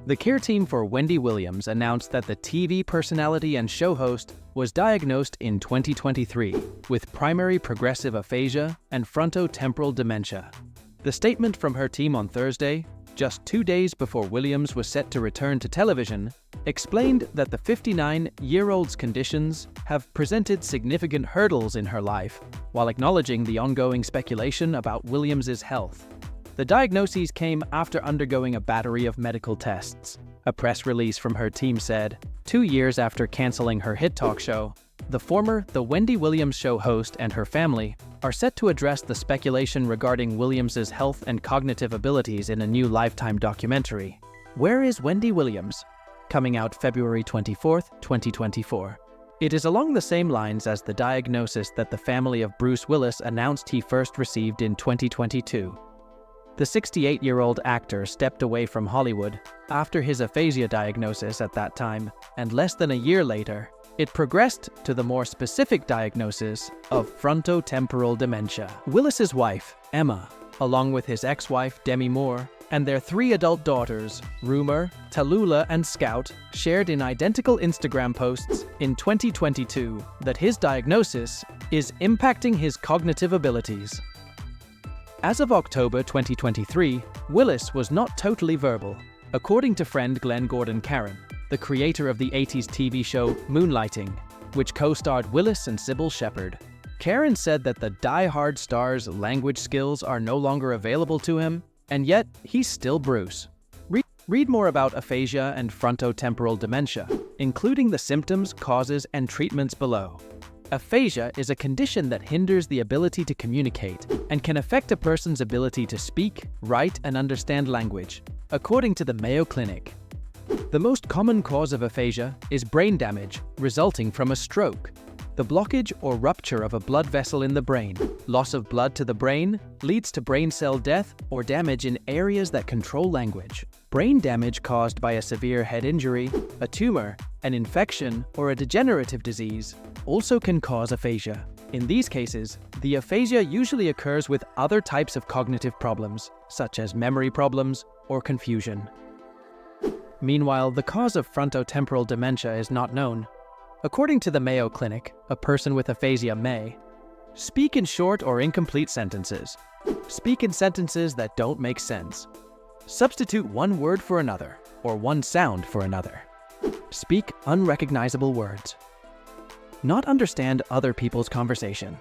The care team for Wendy Williams announced that the TV personality and show host was diagnosed in 2023 with primary progressive aphasia and frontotemporal dementia. The statement from her team on Thursday, just 2 days before Williams was set to return to television, explained that the 59-year-old's conditions have presented significant hurdles in her life, while acknowledging the ongoing speculation about Williams's health. The diagnoses came after undergoing a battery of medical tests. A press release from her team said, 2 years after canceling her hit talk show, the Wendy Williams show host and her family are set to address the speculation regarding Williams's health and cognitive abilities in a new Lifetime documentary, Where is Wendy Williams?, coming out February 24, 2024. It is along the same lines as the diagnosis that the family of Bruce Willis announced he first received in 2022. The 68-year-old actor stepped away from Hollywood after his aphasia diagnosis at that time, and less than a year later, it progressed to the more specific diagnosis of frontotemporal dementia. Willis's wife, Emma, along with his ex-wife, Demi Moore, and their 3 adult daughters, Rumor, Tallulah, and Scout, shared in identical Instagram posts in 2022 that his diagnosis is impacting his cognitive abilities. As of October 2023, Willis was not totally verbal, according to friend Glenn Gordon Caron, the creator of the 80s TV show Moonlighting, which co-starred Willis and Sybil Shepherd. Caron said that the die-hard star's language skills are no longer available to him, and yet he's still Bruce. Read more about aphasia and frontotemporal dementia, including the symptoms, causes, and treatments below. Aphasia is a condition that hinders the ability to communicate and can affect a person's ability to speak, write, and understand language, according to the Mayo Clinic. The most common cause of aphasia is brain damage resulting from a stroke, the blockage or rupture of a blood vessel in the brain. Loss of blood to the brain leads to brain cell death or damage in areas that control language. Brain damage caused by a severe head injury, a tumor, an infection, or a degenerative disease also can cause aphasia. In these cases, the aphasia usually occurs with other types of cognitive problems, such as memory problems or confusion. Meanwhile, the cause of frontotemporal dementia is not known. According to the Mayo Clinic, a person with aphasia may speak in short or incomplete sentences, speak in sentences that don't make sense, substitute one word for another or one sound for another, speak unrecognizable words, not understand other people's conversation,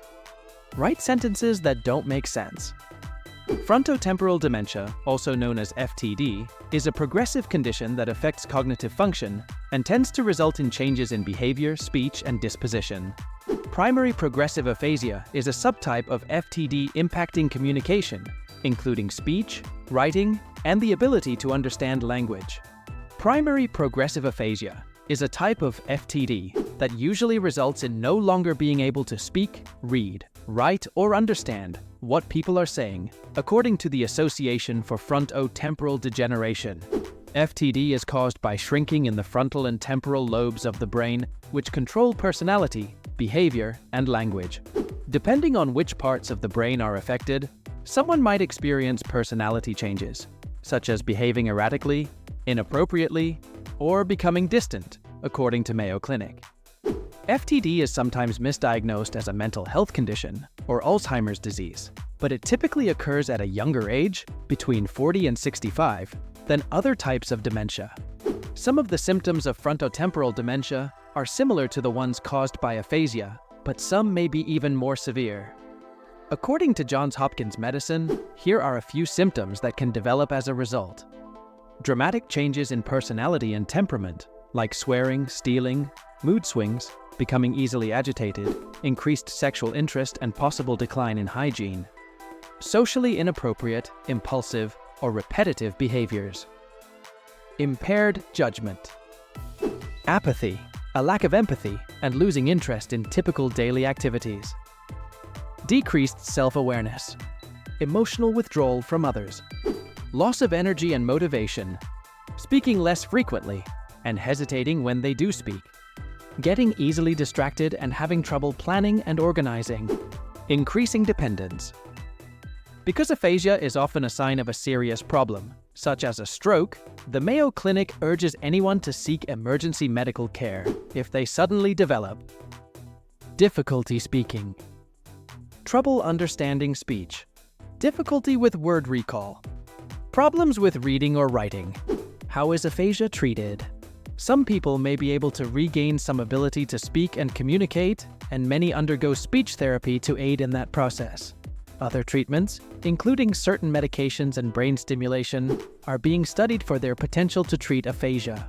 write sentences that don't make sense. Frontotemporal dementia, also known as FTD, is a progressive condition that affects cognitive function and tends to result in changes in behavior, speech, and disposition. Primary progressive aphasia is a subtype of FTD impacting communication, including speech, writing, and the ability to understand language. Primary progressive aphasia is a type of FTD that usually results in no longer being able to speak, read, write, or understand what people are saying, according to the Association for Frontotemporal Degeneration. FTD is caused by shrinking in the frontal and temporal lobes of the brain, which control personality, behavior, and language. Depending on which parts of the brain are affected, someone might experience personality changes, such as behaving erratically, inappropriately, or becoming distant, according to Mayo Clinic. FTD is sometimes misdiagnosed as a mental health condition or Alzheimer's disease, but it typically occurs at a younger age, between 40 and 65, than other types of dementia. Some of the symptoms of frontotemporal dementia are similar to the ones caused by aphasia, but some may be even more severe. According to Johns Hopkins Medicine, here are a few symptoms that can develop as a result. Dramatic changes in personality and temperament, like swearing, stealing, mood swings, becoming easily agitated, increased sexual interest, and possible decline in hygiene. Socially inappropriate, impulsive, or repetitive behaviors. Impaired judgment. Apathy, a lack of empathy, and losing interest in typical daily activities. Decreased self-awareness. Emotional withdrawal from others. Loss of energy and motivation. Speaking less frequently, and hesitating when they do speak. Getting easily distracted and having trouble planning and organizing. Increasing dependence. Because aphasia is often a sign of a serious problem, such as a stroke, the Mayo Clinic urges anyone to seek emergency medical care if they suddenly develop difficulty speaking, trouble understanding speech, difficulty with word recall, problems with reading or writing. How is aphasia treated? Some people may be able to regain some ability to speak and communicate, and many undergo speech therapy to aid in that process. Other treatments, including certain medications and brain stimulation, are being studied for their potential to treat aphasia.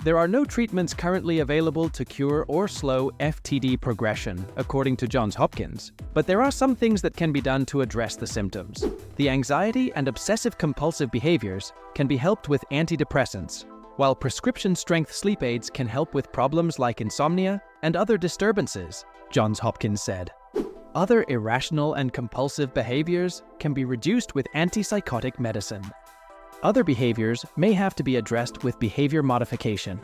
There are no treatments currently available to cure or slow FTD progression, according to Johns Hopkins, but there are some things that can be done to address the symptoms. The anxiety and obsessive-compulsive behaviors can be helped with antidepressants, while prescription-strength sleep aids can help with problems like insomnia and other disturbances, Johns Hopkins said. Other irrational and compulsive behaviors can be reduced with antipsychotic medicine. Other behaviors may have to be addressed with behavior modification.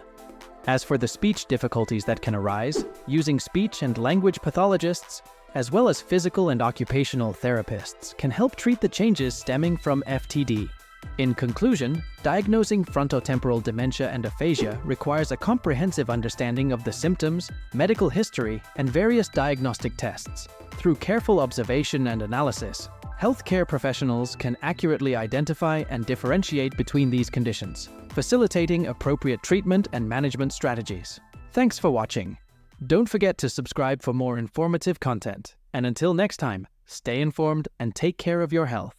As for the speech difficulties that can arise, using speech and language pathologists, as well as physical and occupational therapists, can help treat the changes stemming from FTD. In conclusion, diagnosing frontotemporal dementia and aphasia requires a comprehensive understanding of the symptoms, medical history, and various diagnostic tests. Through careful observation and analysis, healthcare professionals can accurately identify and differentiate between these conditions, facilitating appropriate treatment and management strategies. Thanks for watching. Don't forget to subscribe for more informative content. And until next time, stay informed and take care of your health.